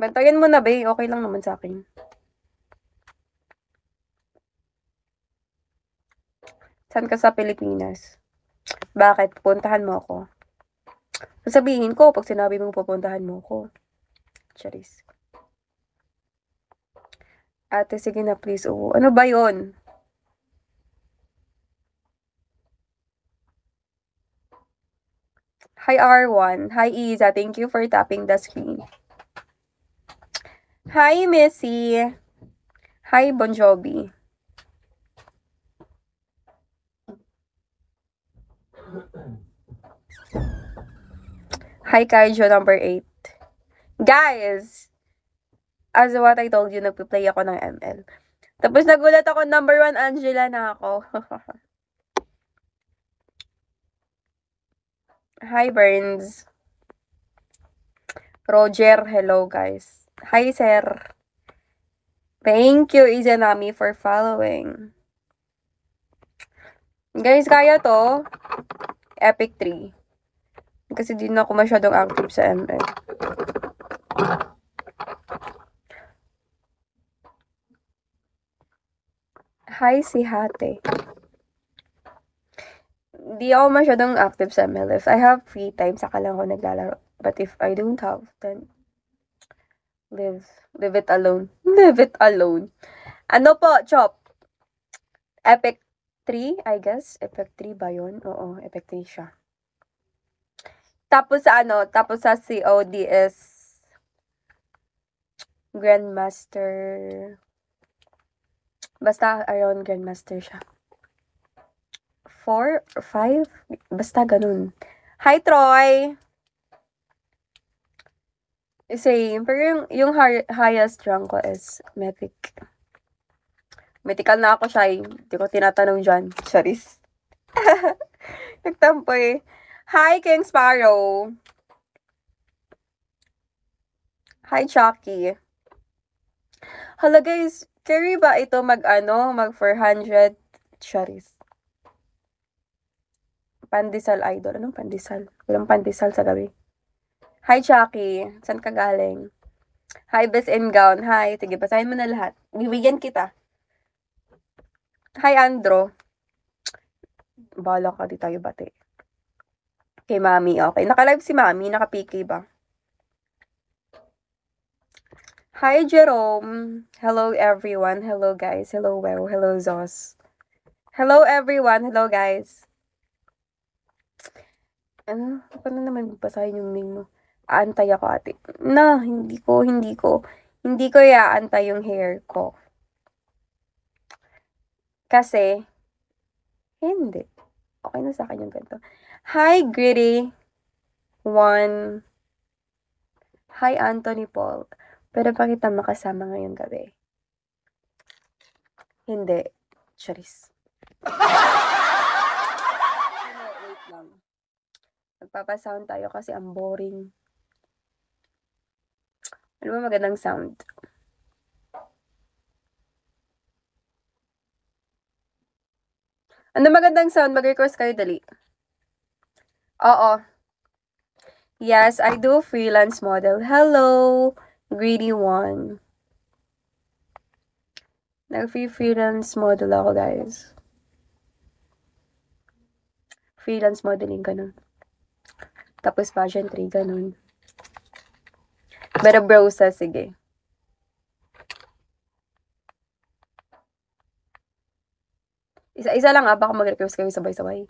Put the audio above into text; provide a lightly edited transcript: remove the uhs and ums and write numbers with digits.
Bantayan mo na, be. Okay lang naman sa akin. Saan ka sa Pilipinas? Bakit? Pupuntahan mo ako. Sasabihin ko pag sinabi mong pupuntahan mo ako. Charis. Ate, sige na please. Oo. Ano ba yon? Hi R1. Hi Iza. Thank you for tapping the screen. Hi Missy. Hi Bon Jovi. Hi Kaijo number 8. Guys! As what I told you, nagpe-play ako ng ML. Tapos nagulat ako, number 1 Angela na ako. Hi Burns. Roger, hello guys. Hi sir. Thank you Izanami for following. Guys, kaya to. Epic 3. Kasi di na ako masyadong active sa ML. Hi si Hate. Di ako masyadong active sa ML. If I have free time, saka lang ako naglalaro. But if I don't have, then live it alone. Live it alone. Ano po, Chop? Epic 3, I guess. Epic 3 ba yun? Oo, Epic 3 siya. Tapos sa COD is Grandmaster. Basta around Grandmaster siya. 4 or 5? Basta ganun. Hi, Troy! Same. Pero yung highest rank ko is Mythic. Mythical na ako siya. Hindi ko tinatanong dyan. Charis. Nagtampo eh. Hi, King Sparrow. Hi, Chucky. Hala guys, carry ba ito mag 400? Charis. Pandesal idol. Anong pandesal? Walang pandesal sa gabi. Hi, Chucky. Saan ka galing? Hi, Best in Gown. Hi. Sige, basahin mo na lahat. Bibigyan kita. Hi, Andro. Bahala ka, di tayo bati. Kay Mami, okay. Naka-live si Mami. Naka-PK ba? Hi, Jerome. Hello, everyone. Hello, guys. Hello, Wow. Hello, Zos. Hello, everyone. Hello, guys. Ano? Paano naman basahin yung name mo? Aantay ako, ate. No, hindi ko iaantay yung hair ko. Kasi, hindi. Okay na sa akin yung ganito. Hi, Gritty. 1. Hi, Anthony Paul. Pero pa kita makasama ngayong gabi. Hindi. Charis. Wait lang. Magpapasound tayo kasi ang boring. Ano ba magandang sound? Ano magandang sound? Mag-request kayo, dali. Oo. Yes, I do freelance model. Hello, Greedy One. Nag-freelance model ako, guys. Freelance modeling, ganun. Tapos pageantry, ganun. Pero brosa, sige. Isa-isa lang baka mag-request kayo sabay-sabay.